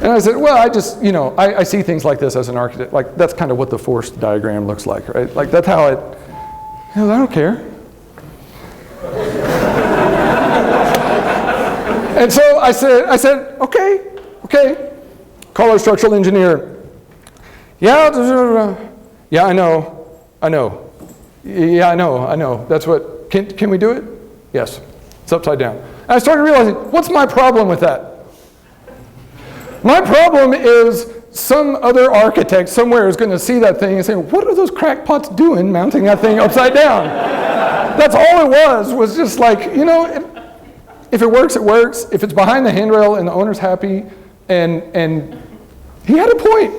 And I said, "Well, I just, I see things like this as an architect. Like, that's kind of what the force diagram looks like, right? Like, that's how I don't care." And so I said, okay. Call our structural engineer. Yeah, I know. Yeah, I know. That's what, can we do it? Yes. It's upside down. And I started realizing, what's my problem with that? My problem is some other architect somewhere is going to see that thing and say, "What are those crackpots doing mounting that thing upside down?" That's all it was just like, if it works, it works. If it's behind the handrail and the owner's happy, and he had a point.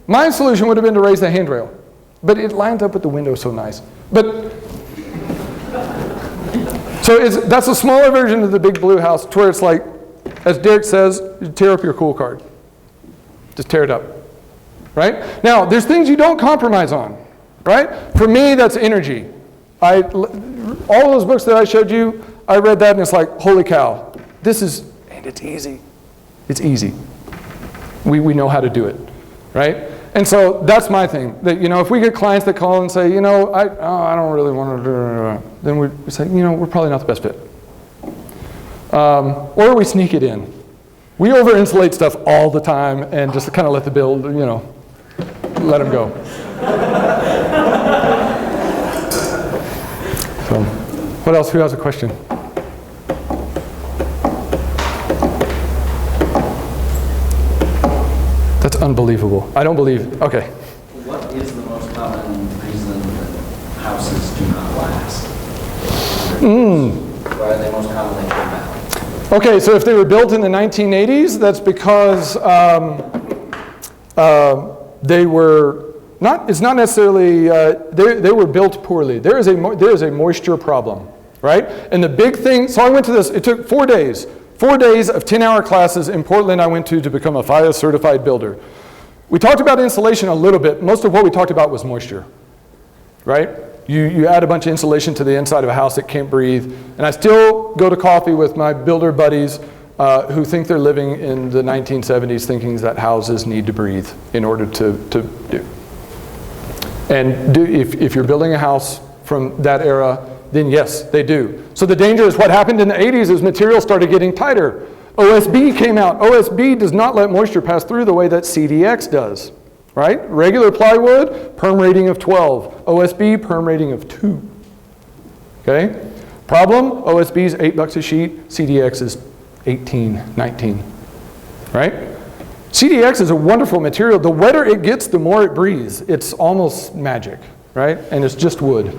My solution would have been to raise the handrail, but it lines up with the window so nice. So that's a smaller version of the big blue house, to where it's like, as Derek says, you tear up your cool card. Just tear it up, right? Now, there's things you don't compromise on, right? For me, that's energy. All those books that I showed you, I read that and it's like, holy cow, and it's easy. It's easy. We know how to do it, right? And so that's my thing. That, if we get clients that call and say, I don't really want to do it, then we say, we're probably not the best fit. Or we sneak it in. We over-insulate stuff all the time and just kind of let the build, let them go. So, what else? Who has a question? That's unbelievable. I don't believe. Okay. What is the most common reason that houses do not last? Why are they most commonly turned down? Okay, so if they were built in the 1980s, that's because they were not. It's not necessarily they were built poorly. There is a moisture problem, right? And the big thing. So I went to this. It took 4 days. 4 days of 10-hour classes in Portland. I went to become a FIA certified builder. We talked about insulation a little bit. Most of what we talked about was moisture, right? You add a bunch of insulation to the inside of a house that can't breathe. And I still go to coffee with my builder buddies who think they're living in the 1970s thinking that houses need to breathe in order to do. And if you're building a house from that era, then yes, they do. So the danger is what happened in the 80s is materials started getting tighter. OSB came out. OSB does not let moisture pass through the way that CDX does, right? Regular plywood, perm rating of 12. OSB, perm rating of 2. Okay? Problem, OSB is $8 a sheet, CDX is 18, 19, right? CDX is a wonderful material. The wetter it gets, the more it breathes. It's almost magic, right? And it's just wood.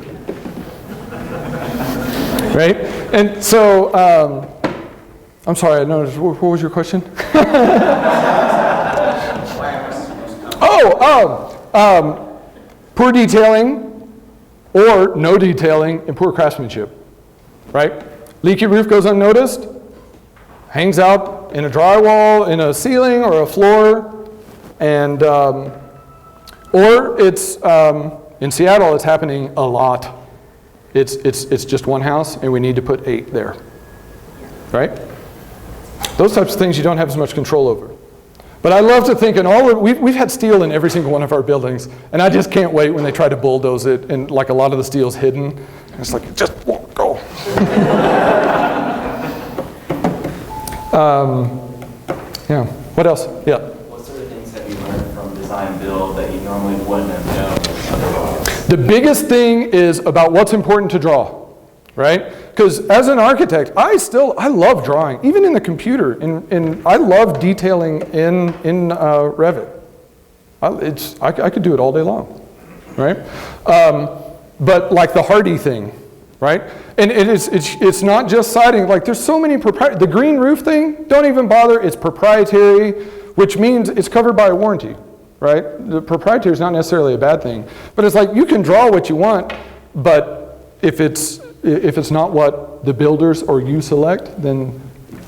Right? And so, I'm sorry, I noticed, what was your question? Poor detailing or no detailing and poor craftsmanship, right? Leaky roof goes unnoticed, hangs out in a drywall, in a ceiling or a floor, and, or it's, in Seattle, it's happening a lot. It's just one house, and we need to put 8 there, right? Those types of things you don't have as much control over. But I love to think, we've had steel in every single one of our buildings, and I just can't wait when they try to bulldoze it, and like a lot of the steel's hidden, and it's like, it just won't go. Yeah, what else? Yeah. What sort of things have you learned from design build that you normally wouldn't have known otherwise? The biggest thing is about what's important to draw, right? Because as an architect, I love drawing, even in the computer, and I love detailing in Revit. I could do it all day long, right? But like the hardy thing, right? And it's not just siding. Like there's so many the green roof thing, don't even bother. It's proprietary, which means it's covered by a warranty. Right? The proprietary is not necessarily a bad thing, but it's like you can draw what you want, but if it's not what the builders or you select, then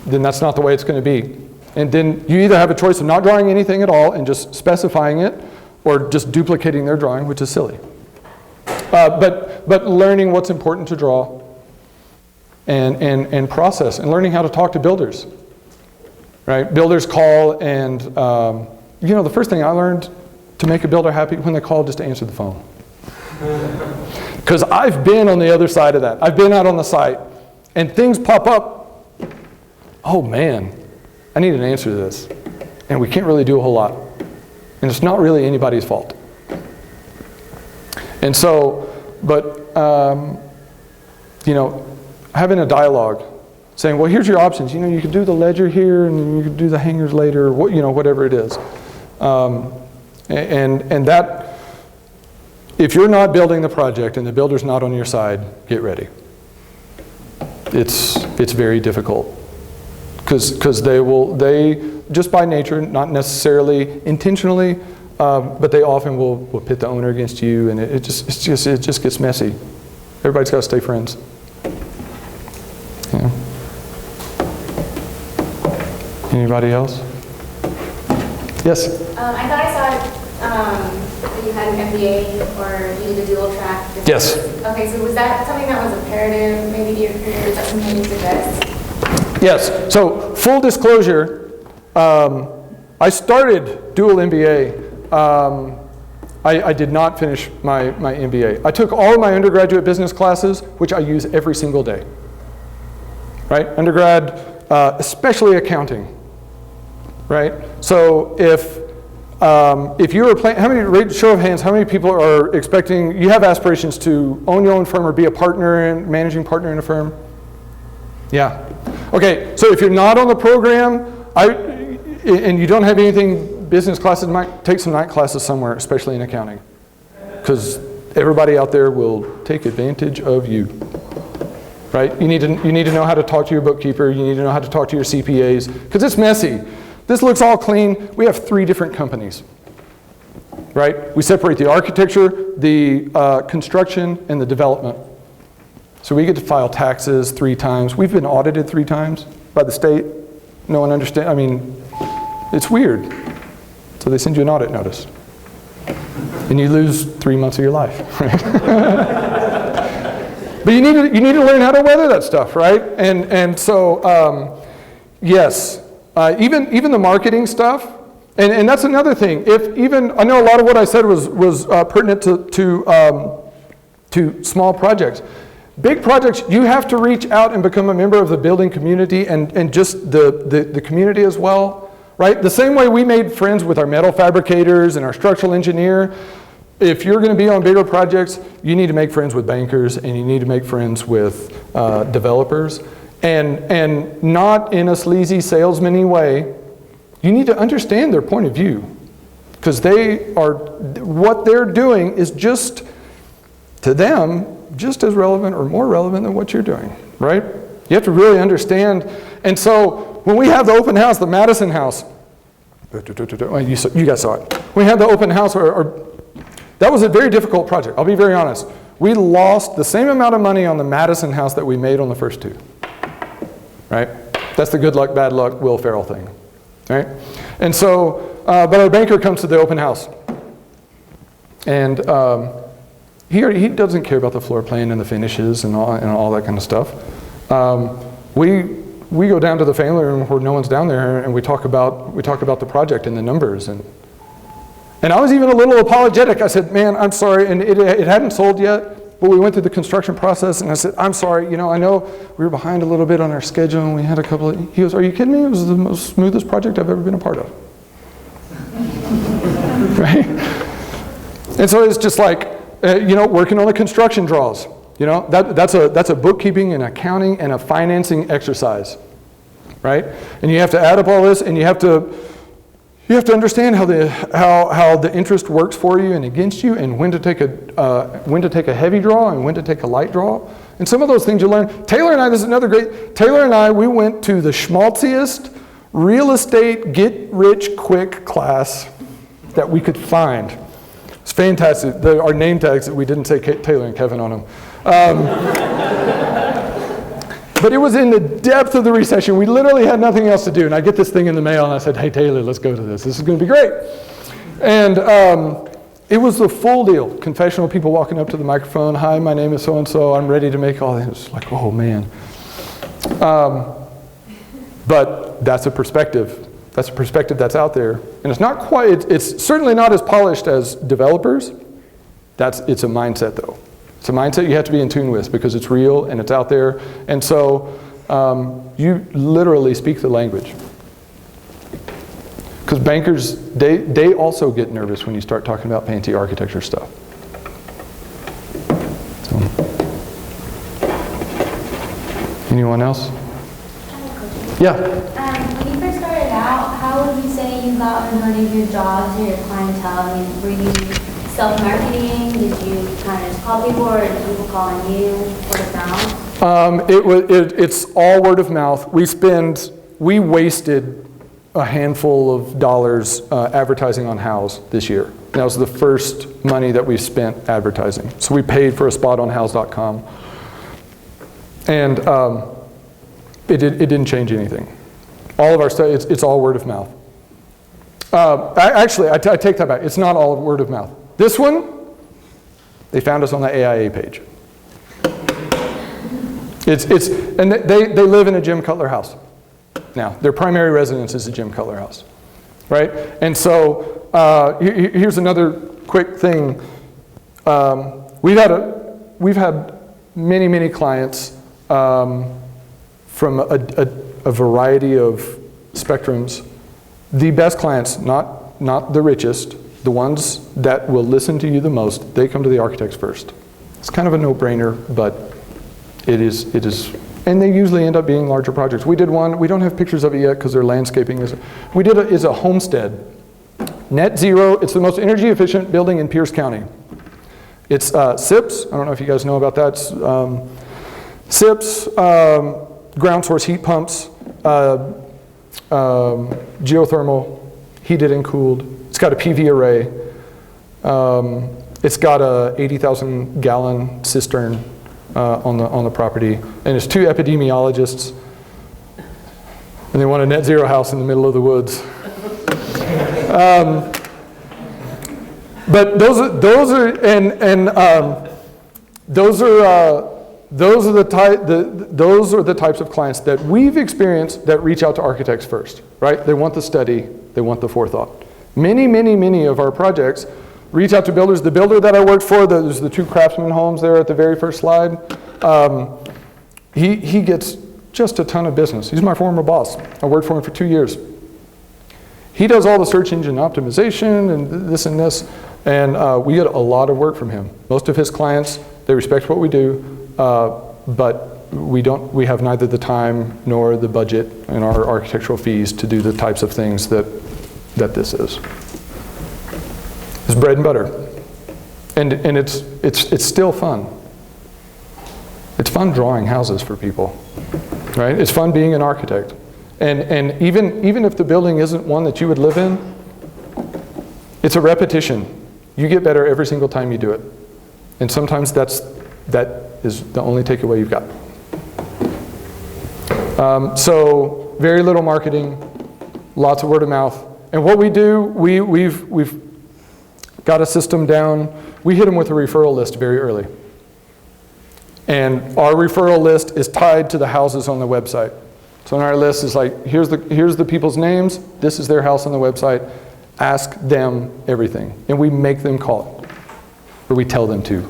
that's not the way it's going to be. And then you either have a choice of not drawing anything at all and just specifying it, or just duplicating their drawing, which is silly. But learning what's important to draw, and process, and learning how to talk to builders. Right? Builders call and. The first thing I learned to make a builder happy when they call, just to answer the phone. Because I've been on the other side of that. I've been out on the site, and things pop up. Oh man, I need an answer to this. And we can't really do a whole lot. And it's not really anybody's fault. And so, but, having a dialogue, saying, well, here's your options. You could do the ledger here, and you could do the hangers later, or whatever it is. And that, if you're not building the project and the builder's not on your side, get ready. It's very difficult. Because they, just by nature, not necessarily intentionally, but they often will pit the owner against you, and it just gets messy. Everybody's got to stay friends. Yeah. Anybody else? Yes? I thought I saw that you had an MBA or you did a dual track. Yes. Okay, so was that something that was imperative maybe to your career? Is that something you suggest? Yes. So full disclosure, I started dual MBA. I did not finish my MBA. I took all of my undergraduate business classes, which I use every single day. Right? Undergrad, especially accounting. Right? So if you were planning, show of hands, how many people are expecting, you have aspirations to own your own firm or be a partner and managing partner in a firm? Yeah. Okay, so if you're not on the program, and you don't have anything business classes, might take some night classes somewhere, especially in accounting. Because everybody out there will take advantage of you. Right? You need to know how to talk to your bookkeeper, you need to know how to talk to your CPAs, because it's messy. This looks all clean. We have 3 different companies, right? We separate the architecture, the construction, and the development. So we get to file taxes 3 times. We've been audited 3 times by the state. No one understands. I mean, it's weird. So they send you an audit notice. And you lose 3 months of your life, right? But you need to learn how to weather that stuff, right? And so, Yes, even the marketing stuff, and that's another thing. I know a lot of what I said was pertinent to small projects. Big projects, you have to reach out and become a member of the building community and just the community as well, right? The same way we made friends with our metal fabricators and our structural engineer. If you're going to be on bigger projects, you need to make friends with bankers and you need to make friends with developers. And not in a sleazy salesman-y way. You need to understand their point of view, because what they're doing is just, to them, just as relevant or more relevant than what you're doing, right? You have to really understand. And so when we have the open house, the Madison House, you guys saw it. We had the open house, that was a very difficult project, I'll be very honest. We lost the same amount of money on the Madison House that we made on the first two. Right? That's the good luck, bad luck, Will Ferrell thing. Right? And so, but our banker comes to the open house. And he doesn't care about the floor plan and the finishes and all that kind of stuff. We go down to the family room where no one's down there and we talk about the project and the numbers. And I was even a little apologetic. I said, man, I'm sorry, and it hadn't sold yet. But we went through the construction process, and I said, I'm sorry, I know we were behind a little bit on our schedule, and we had a couple of, he goes, are you kidding me? It was the most smoothest project I've ever been a part of. Right? And so it's just like, working on the construction draws. That's a bookkeeping and accounting and a financing exercise, right? And you have to add up all this, and you have to understand how the interest works for you and against you, and when to take a heavy draw and when to take a light draw. And some of those things you learn. Taylor and I, this is another great, Taylor and I, we went to the schmaltziest real estate get-rich-quick class that we could find. It's fantastic. Our name tags, we didn't say Taylor and Kevin on them. But it was in the depth of the recession. We literally had nothing else to do. And I get this thing in the mail, and I said, hey, Taylor, let's go to this. This is going to be great. And it was the full deal. Confessional, people walking up to the microphone. Hi, my name is so-and-so. I'm ready to make all this. It's like, oh, man. But that's a perspective. That's a perspective that's out there. And it's not quite, it's certainly not as polished as developers. It's a mindset, though. It's a mindset you have to be in tune with because it's real and it's out there. And so you literally speak the language. Because bankers, they also get nervous when you start talking about fancy architecture stuff. So. Anyone else? Yeah. When you first started out, how would you say you got majority of your jobs or your clientele? I mean, were you self-marketing? Did you kind of just call people, or did people call on you? Word of mouth? It's all word of mouth. We wasted a handful of dollars advertising on House this year. That was the first money that we spent advertising. So we paid for a spot on house.com. And it didn't change anything. All of our stuff, it's all word of mouth. I take that back. It's not all word of mouth. This one, they found us on the AIA page. And they live in a Jim Cutler house. Now, their primary residence is a Jim Cutler house, right? And so here's another quick thing. We've had many clients from a variety of spectrums. The best clients, not the richest, the ones that will listen to you the most, they come to the architects first. It's kind of a no-brainer, but it is, and they usually end up being larger projects. We did one, we don't have pictures of it yet because their landscaping is a homestead. Net zero, it's the most energy efficient building in Pierce County. It's SIPs, I don't know if you guys know about that. SIPs, ground source heat pumps, geothermal, heated and cooled. It's got a PV array. It's got a 80,000 gallon cistern on the property. And it's 2 epidemiologists. And they want a net zero house in the middle of the woods. But those are those are the types of clients that we've experienced that reach out to architects first, right? They want the study, they want the forethought. Many of our projects reach out to builders. The builder that I worked for, there's the 2 craftsman homes there at the very first slide. He gets just a ton of business. He's my former boss. I worked for him for 2 years. He does all the search engine optimization and this, and we get a lot of work from him. Most of his clients, they respect what we do, but we have neither the time nor the budget in our architectural fees to do the types of things that this is. It's bread and butter, and it's still fun. It's fun drawing houses for people, right? It's fun being an architect, and even if the building isn't one that you would live in, it's a repetition. You get better every single time you do it, and sometimes that is the only takeaway you've got. So very little marketing, lots of word of mouth. And what we do, we've got a system down. We hit them with a referral list very early. And our referral list is tied to the houses on the website. So on our list is like, here's the people's names, this is their house on the website, ask them everything. And we make them call it, or we tell them to.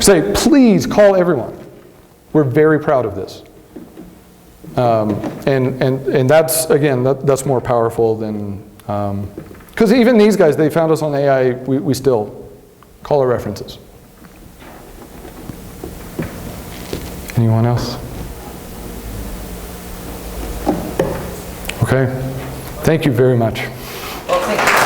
Say, please call everyone. We're very proud of this. And that's, again, that's more powerful than, because even these guys, they found us on AI, we still call our references. Anyone else? Okay. Thank you very much. Well, thank you.